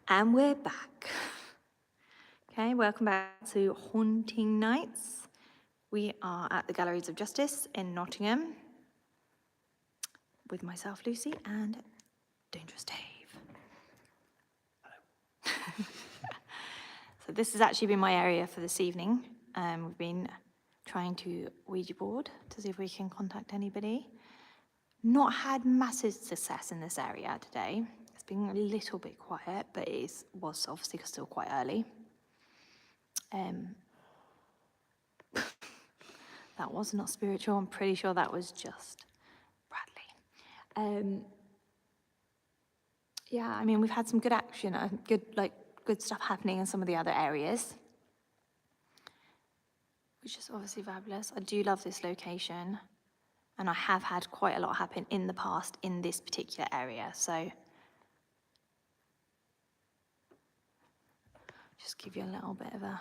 And we're back. Okay, welcome back to Haunting Nights. We are at the Galleries of Justice in Nottingham with myself, Lucy, and Dangerous Dave. Hello. So this has actually been my area for this evening. We've been trying to Ouija board to see if we can contact anybody. Not had massive success in this area today. It's been a little bit quiet, but it was obviously still quite early. That was not spiritual. I'm pretty sure that was just Bradley. Yeah, I mean, we've had some good action, good stuff happening in some of the other areas, which is obviously fabulous. I do love this location, and I have had quite a lot happen in the past in this particular area. So just give you a little bit of a,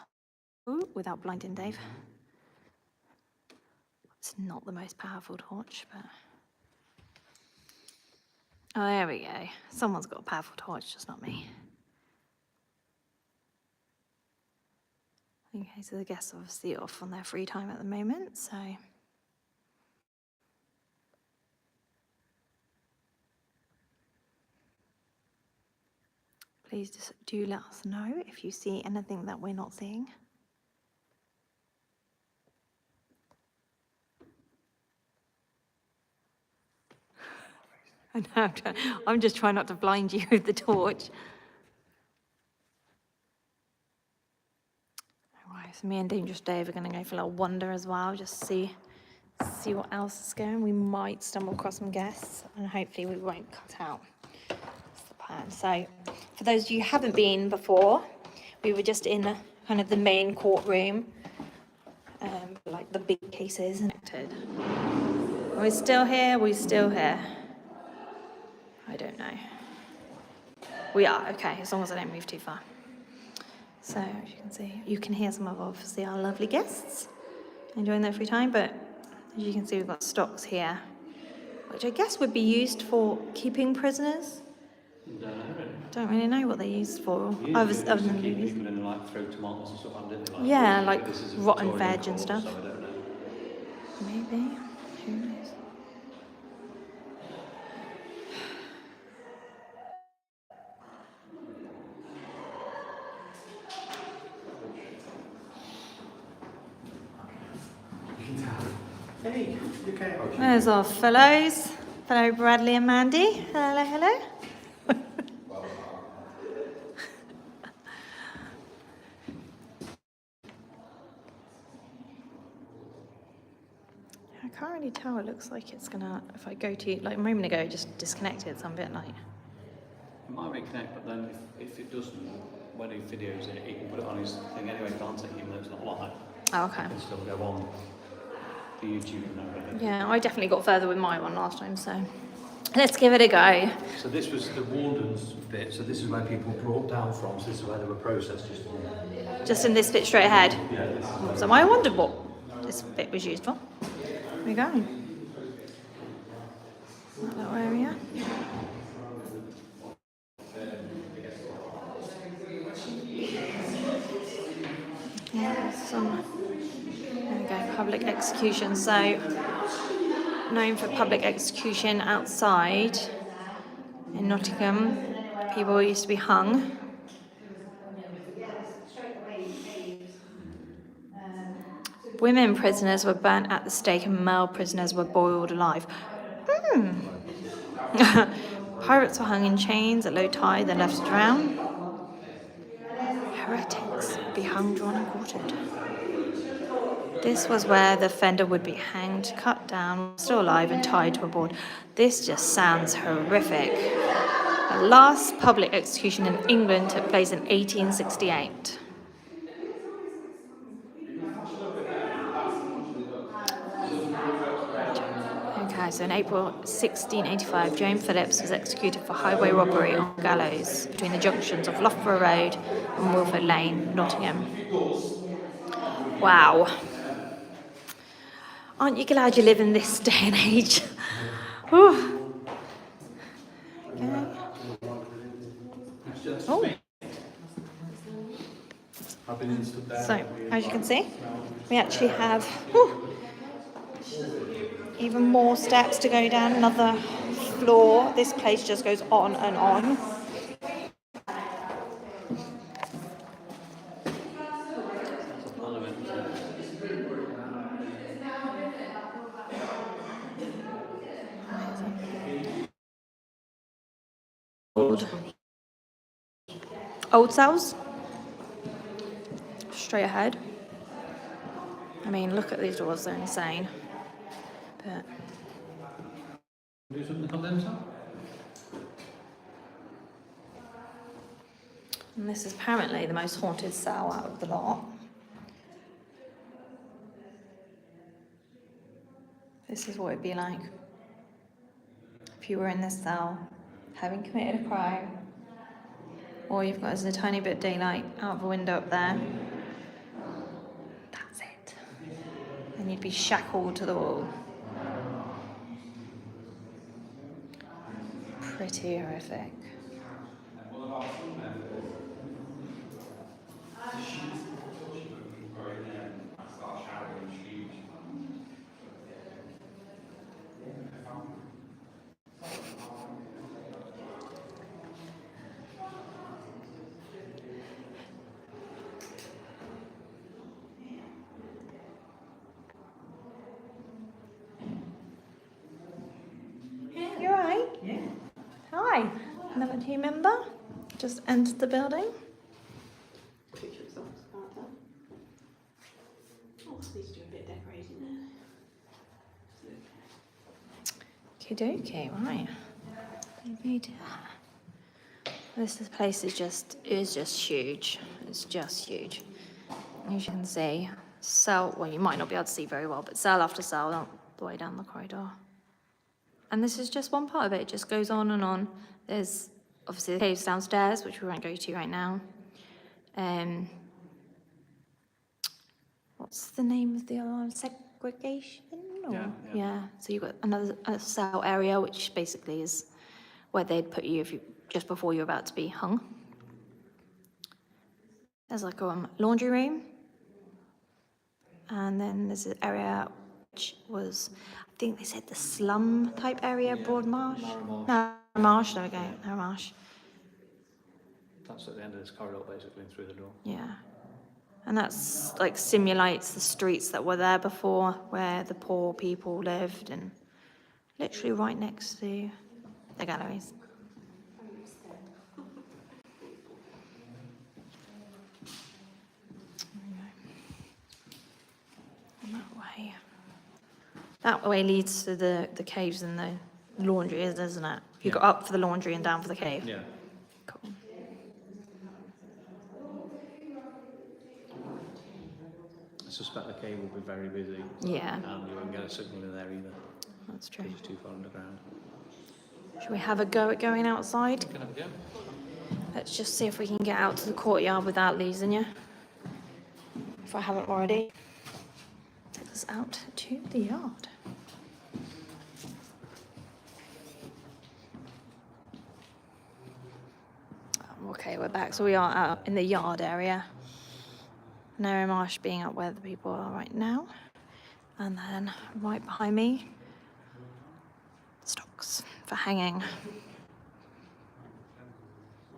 ooh, without blinding Dave. It's not the most powerful torch, but... Oh, there we go. Someone's got a powerful torch, just not me. Okay, so the guests are obviously off on their free time at the moment, so... Please just do let us know if you see anything that we're not seeing. I know, I'm just trying not to blind you with the torch. Alright, so me and Dangerous Dave are going to go for a little wander as well, just see what else is going. We might stumble across some guests, and hopefully we won't cut out. That's the plan. So, for those of you who haven't been before, we were just in kind of the main courtroom, like the big cases. Are we still here? We're still here. I don't know. We are, okay, as long as I don't move too far. So, as you can see, you can hear some of, obviously, our lovely guests enjoying their free time, but as you can see, we've got stocks here, which I guess would be used for keeping prisoners. Don't really know what they're used for. Other than movies. Like throw tomatoes and stuff on, didn't they? Yeah, like rotten veg and stuff. So I don't know. Maybe. Who knows? Hey, you okay? There's our fellow Bradley and Mandy. Hello, hello. I can't really tell. It looks like it's gonna, if I go to, like a moment ago, it just disconnected, so I'm a bit like... It might reconnect, but then if it doesn't, when he videos it, he can put it on his thing anyway, can't he? Even though it's not live. Oh, okay. It can still go on the YouTube and everything. Yeah, I definitely got further with my one last time, so let's give it a go. So this was the warden's bit, so this is where people brought down from, so this is where they were processed Just in this bit straight ahead? Yeah. So I wondered what this bit was used for. There we go. That little area. Yeah, some, there we go, public execution. So, known for public execution outside in Nottingham, people used to be hung. Women prisoners were burnt at the stake and male prisoners were boiled alive. Pirates were hung in chains at low tide, then left to drown. Heretics would be hung, drawn and quartered. This was where the offender would be hanged, cut down, still alive and tied to a board. This just sounds horrific. The last public execution in England took place in 1868. Okay, so in April 1685, Joan Phillips was executed for highway robbery on gallows between the junctions of Loughborough Road and Wilford Lane, Nottingham. Wow. Aren't you glad you live in this day and age? Okay. Oh, I've been in stood there. So, as you can see, we actually have whew, even more steps to go down another floor. This place just goes on and on. That's a plan of it. Old cells, straight ahead. I mean, look at these doors, they're insane. But Do something to condenser? and this is apparently the most haunted cell out of the lot. This is what it'd be like if you were in this cell, having committed a crime. All you've got is a tiny bit of daylight out of a window up there. That's it. And you'd be shackled to the wall. Pretty horrific. You alright? Yeah. Hi. Another team member just entered the building. Picture of socks, can't tell. Oh, needs to do a bit of decorating there. Okie dokie, right. This place is just huge. It's just huge. As you can see, cell, well, you might not be able to see very well, but cell after cell, all the way down the corridor. And this is just one part of it. It just goes on and on. There's obviously the caves downstairs, which we won't go to right now. What's the name of the other one? Segregation? Or? Yeah. So you've got another cell area, which basically is where they'd put you if you just before you're about to be hung. There's like a laundry room, and then there's an area which was, I think they said the slum type area, Broad Marsh. Narrow Marsh. There we go. Narrow Marsh. That's at the end of this corridor, basically, and through the door. Yeah. And that's like simulates the streets that were there before, where the poor people lived, and literally right next to the galleries. That way leads to the caves and the laundry, isn't it? You got up for the laundry and down for the cave. Yeah. Cool. I suspect the cave will be very busy. Yeah. And you won't get a signal in there either. That's true. Because it's too far underground. Should we have a go at going outside? Can I have a go? Let's just see if we can get out to the courtyard without losing you. If I haven't already. Take us out to the yard. Okay, we're back. So we are out in the yard area. Narrow Marsh being up where the people are right now. And then right behind me, stocks for hanging.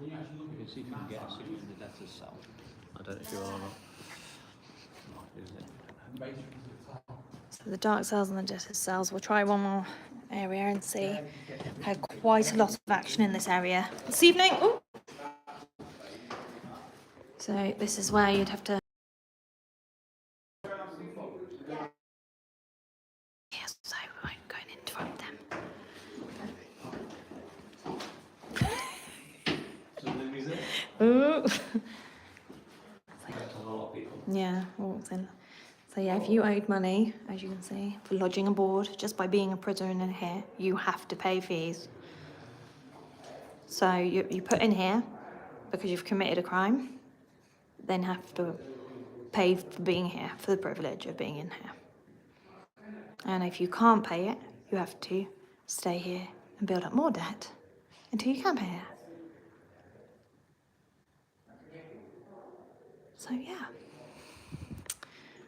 You can see if you can get a signal in the debtor's cell. I don't know if you are or not. Might lose it. So the dark cells and the debtor's cells. We'll try one more area and see. Had quite a lot of action in this area this evening. Ooh. So this is where you'd have to. Yes, so we won't go and interrupt them. Ooh. Yeah, walked in. So yeah, if you owed money, as you can see, for lodging and board, just by being a prisoner in here, you have to pay fees. So you put in here because you've committed a crime, then have to pay for being here, for the privilege of being in here. And if you can't pay it, you have to stay here and build up more debt until you can pay it. So yeah,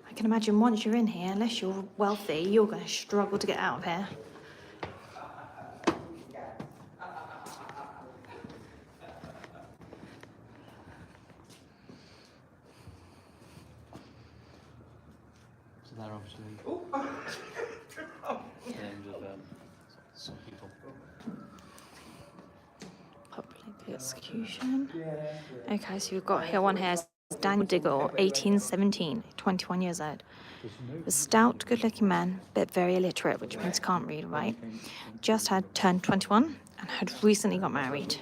I can imagine once you're in here, unless you're wealthy, you're going to struggle to get out of here. So they're obviously names of some people. Public execution. Okay, so you've got here one here. Daniel Diggle, 1817, 21 years old. A stout, good-looking man, but very illiterate, which means can't read or write. Just had turned 21 and had recently got married.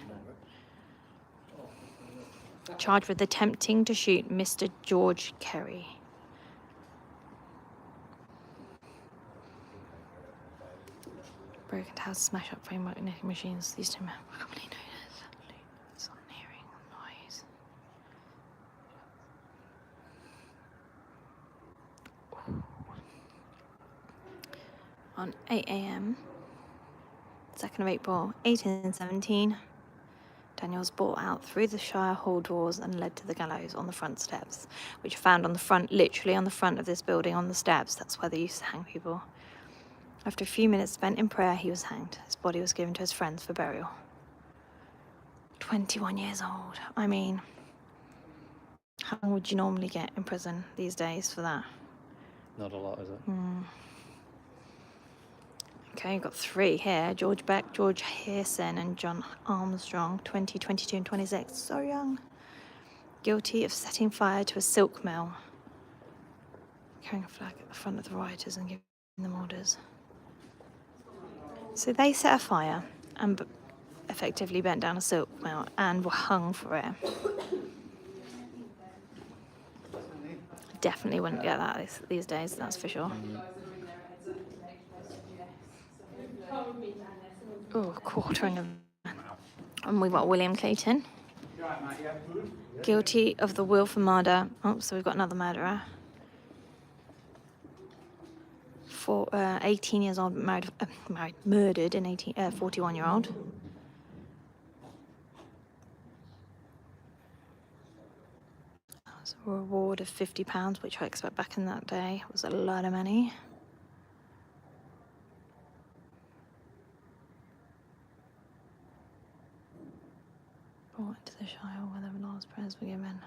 Charged with attempting to shoot Mr. George Kerry. Broken house, smash up framework, knitting machines. These two men were commonly known as loons on hearing noise. On 8 a.m., 2nd of April, 1817, Daniel was brought out through the Shire Hall doors and led to the gallows on the front steps, which are found on the front, literally on the front of this building, on the steps. That's where they used to hang people. After a few minutes spent in prayer, he was hanged. His body was given to his friends for burial. 21 years old. I mean, how long would you normally get in prison these days for that? Not a lot, is it? Okay, you've got 3 here. George Beck, George Hearson, and John Armstrong, 20, 22, and 26. So young. Guilty of setting fire to a silk mill, carrying a flag at the front of the rioters and giving them orders. So they set a fire and effectively bent down a silk mill and were hung for it. Definitely wouldn't get that these days, that's for sure. Oh, quartering of... And we've got William Clayton. Guilty of the willful murder. Oh, so we've got another murderer. 18 years old, murdered an 41-year-old. That's a reward of £50, which I expect back in that day was a lot of money. Brought to the Shire where the last prayers were given.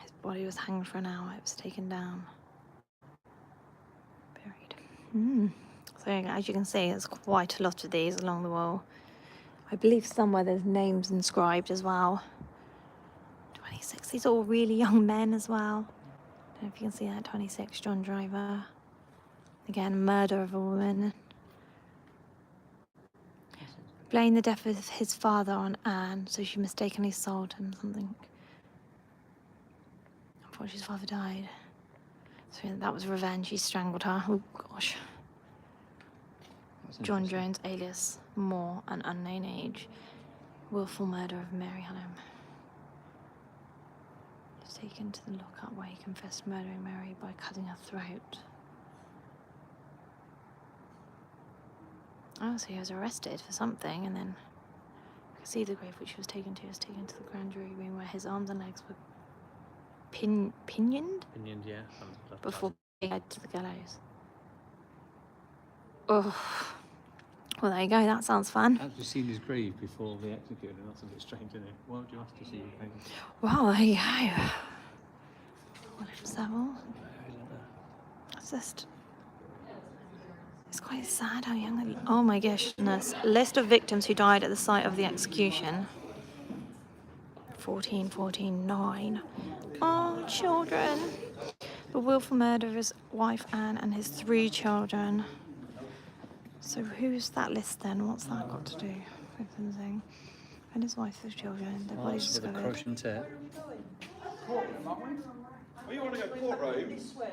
His body was hanged for an hour. It was taken down. Buried. So as you can see, there's quite a lot of these along the wall. I believe somewhere there's names inscribed as well. 26. These are all really young men as well. Don't know if you can see that. 26, John Driver. Again, murder of a woman. Blamed the death of his father on Anne, so she mistakenly sold him something. Unfortunately, his father died. So that was revenge. He strangled her. Oh, gosh. John Jones, alias Moore, an unknown age. Willful murder of Mary Hannum. He was taken to the lockup where he confessed murdering Mary by cutting her throat. Oh, so he was arrested for something, and then you can see the grave which he was taken to the grand jury room where his arms and legs were pinioned Pinioned, yeah. before being led to the gallows. Oh, well, there you go. That sounds fun. Have you seen his grave before they executed him? That's a bit strange, isn't it? Why would you have to see your grave? Well, there you go. William Savile. It's just... It's quite sad how young... Oh my goodness. List of victims who died at the site of the execution. 14, 14, 9. Oh, children. The willful murderer's wife, Anne, and his 3 children. So who's that list then? What's that got to do with anything? And his wife, his children, their bodies With a discovered. Croatian tape. Oh, you want to go courtroom? This way.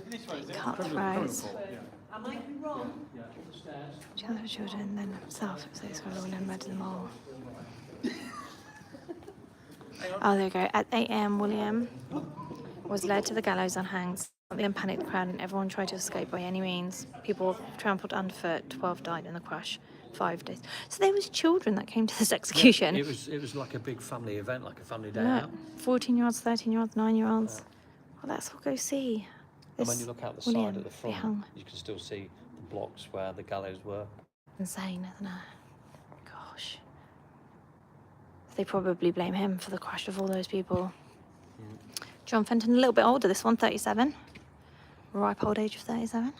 This way, is it? Cutthroats. Am I wrong? Children, children, then himself. So he's got to remember them all. Oh, there you go. At 8 a.m, William was led to the gallows and hanged. Then panicked the crowd and everyone tried to escape by any means. People trampled underfoot. 12 died in the crash. 5 days. So there was children that came to this execution. Yeah, it was like a big family event, like a family day Look, out. 14-year-olds, 13-years, 9-year-olds. Well, let's all go see. And when you look out the William side at the be front, hung. you can still see the blocks where the gallows were. Insane, isn't it? Gosh. They probably blame him for the crash of all those people. John Fenton, a little bit older, this one, 37. Ripe old age of 37.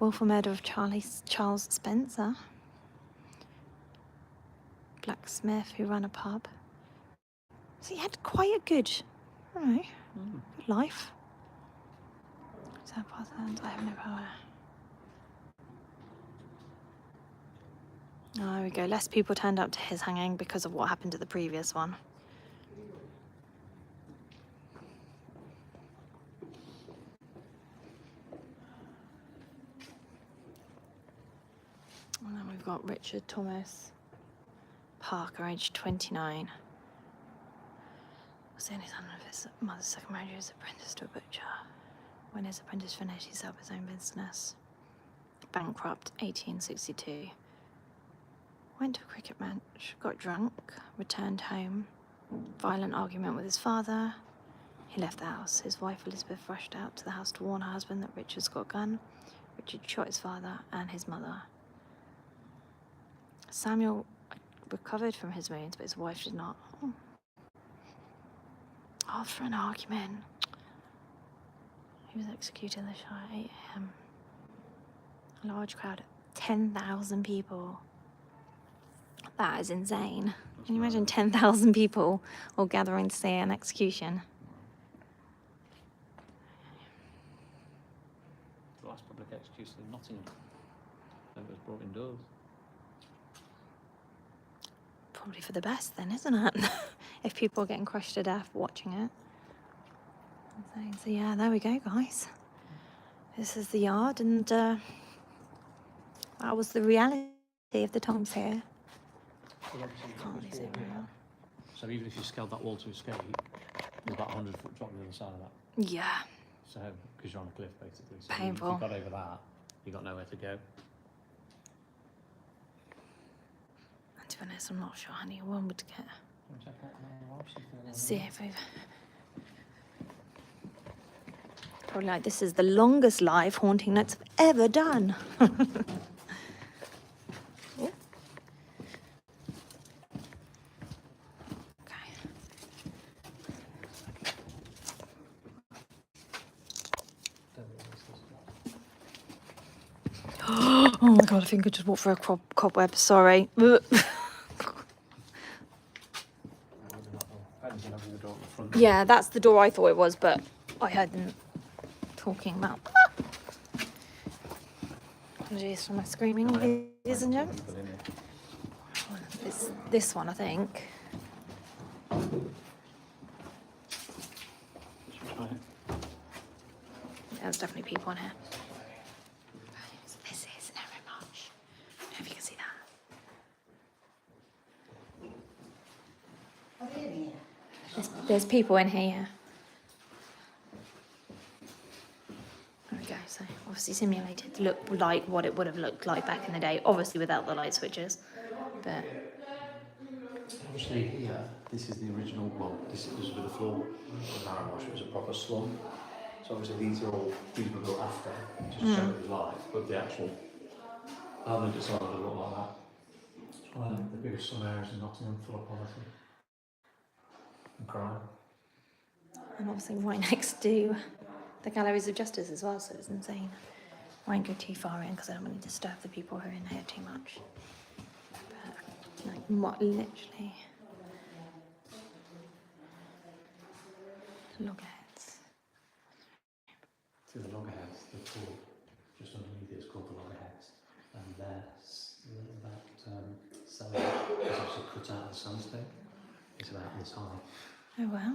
Willful murder of Charles Spencer. Blacksmith who ran a pub. So he had quite a good, I don't know, good life. So I have no power. Oh, there we go. Less people turned up to his hanging because of what happened to the previous one. And then we've got Richard Thomas Parker, aged 29. Was the only son of his mother's second marriage. He was apprenticed to a butcher. When his apprentice finished, he set up his own business. Bankrupt, 1862. Went to a cricket match, got drunk, returned home. Violent argument with his father. He left the house. His wife Elizabeth rushed out to the house to warn her husband that Richard's got a gun. Richard shot his father and his mother. Samuel recovered from his wounds, but his wife did not. Oh. After an argument, he was executed in the Shire at 8 a.m. A large crowd, 10,000 people. That is insane. Can you imagine 10,000 people all gathering to see an execution? The last public execution in Nottingham. That was brought indoors. Probably for the best then, isn't it? If people are getting crushed to death watching it. So yeah, there we go, guys. This is the yard, and that was the reality of the times here. Can't really see it very well. So even if you scaled that wall to escape, there's about a 100-foot drop on the other side of that. Yeah. So, because you're on a cliff, basically. So Painful. If you got over that, you got nowhere to go. And to be honest, I'm not sure anyone would get. Let's see if we've. Probably like this is the longest live haunting nights I've ever done. Oh. Okay. Oh my god, I think I just walked through a cobweb, sorry. Yeah, that's the door I thought it was, but I heard them talking about. Apologies for my screaming, ladies and gents. This one, I think. There's definitely people in here. So this is very much. I don't know if you can see that. There's people in here. There we go. So obviously simulated to look like what it would have looked like back in the day. Obviously without the light switches, but. Obviously here, this is the original, well, this was with the floor of Narrow Wash, it was a proper slum. So obviously these were built after, just to show it was live, but the actual element itself would look like that. It's one of the biggest slum areas in Nottingham, full of poverty and crime. And obviously right next to the galleries of justice as well, so it's insane. Won't go too far in because I don't want to disturb the people who are in here too much. But like literally loggerheads. See the loggerheads, they're called, just underneath it's called the loggerheads, and that cellar is actually cut out of the sandstone. It's about this high. Oh wow.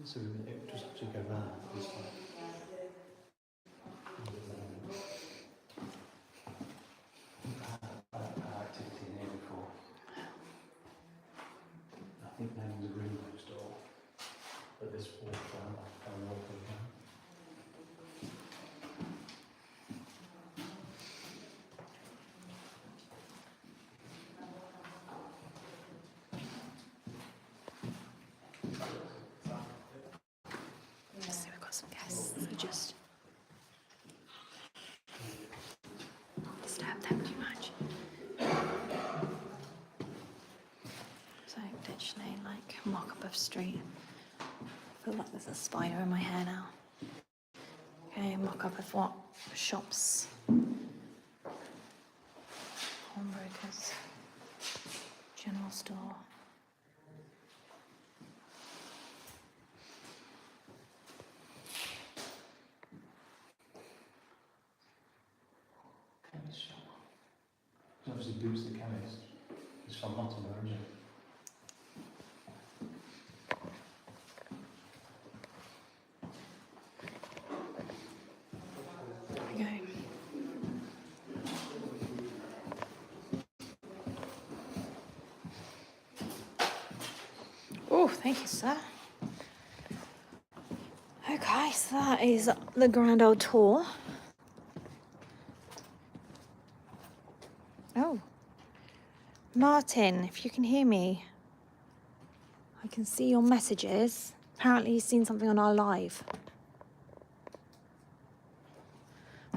So it just actually go round this way. Activity in here before. I think there was a room next door, but this wall down, like paranormal down. Don't too much. So literally like mock up of street. I feel like there's a spider in my hair now. Okay, mock up of what? Shops. Pawnbrokers. General store. Chemist shop. There's obviously Boots the chemist. It's from Nottingham, isn't it? There we go. Oh, thank you, sir. Okay, so that is the grand old tour. Oh, Martin, if you can hear me, I can see your messages. Apparently, you've seen something on our live.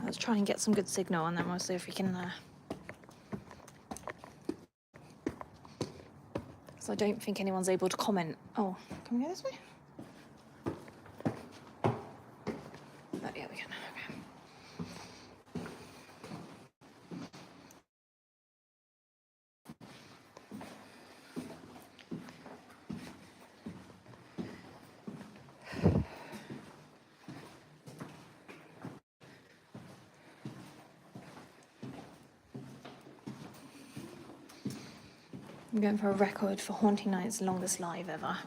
Let's try and get some good signal, and then we'll see if we can. So I don't think anyone's able to comment. Oh, can we go this way? Oh, yeah, we can. Okay. I'm going for a record for Haunting Night's longest live ever.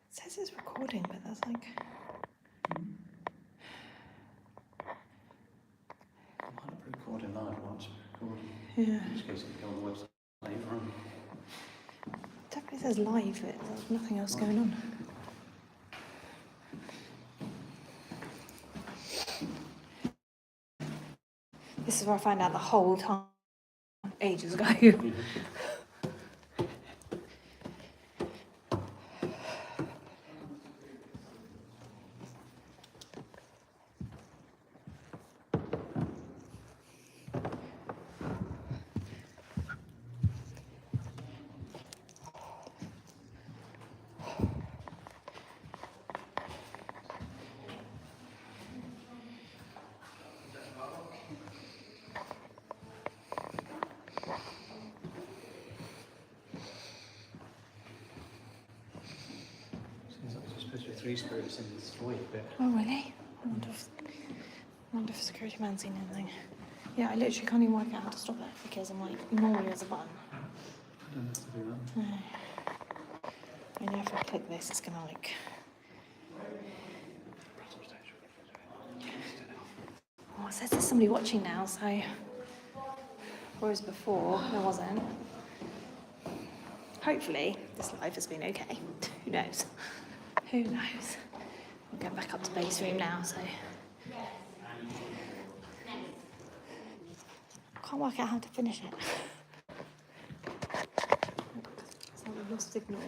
It says it's recording, but that's like. I might not be recording live once we're recording. Yeah. In just case it can go on the website later on. Definitely says live, but there's nothing else going on. This is where I found out the whole time, ages ago. Seems like there's supposed to be 3 spirits in this void bit. Oh, really? I wonder if security man's seen anything. Yeah, I literally can't even work out how to stop it because I'm like, normally there's a button. I don't have to do that. I know if I click this, it's gonna like. Oh, it says there's somebody watching now, so. Whereas before, there wasn't. Hopefully, this live has been okay. Who knows? Who knows? We're going back up to base room now, so. Can't work out how to finish it. It's like we lost signal.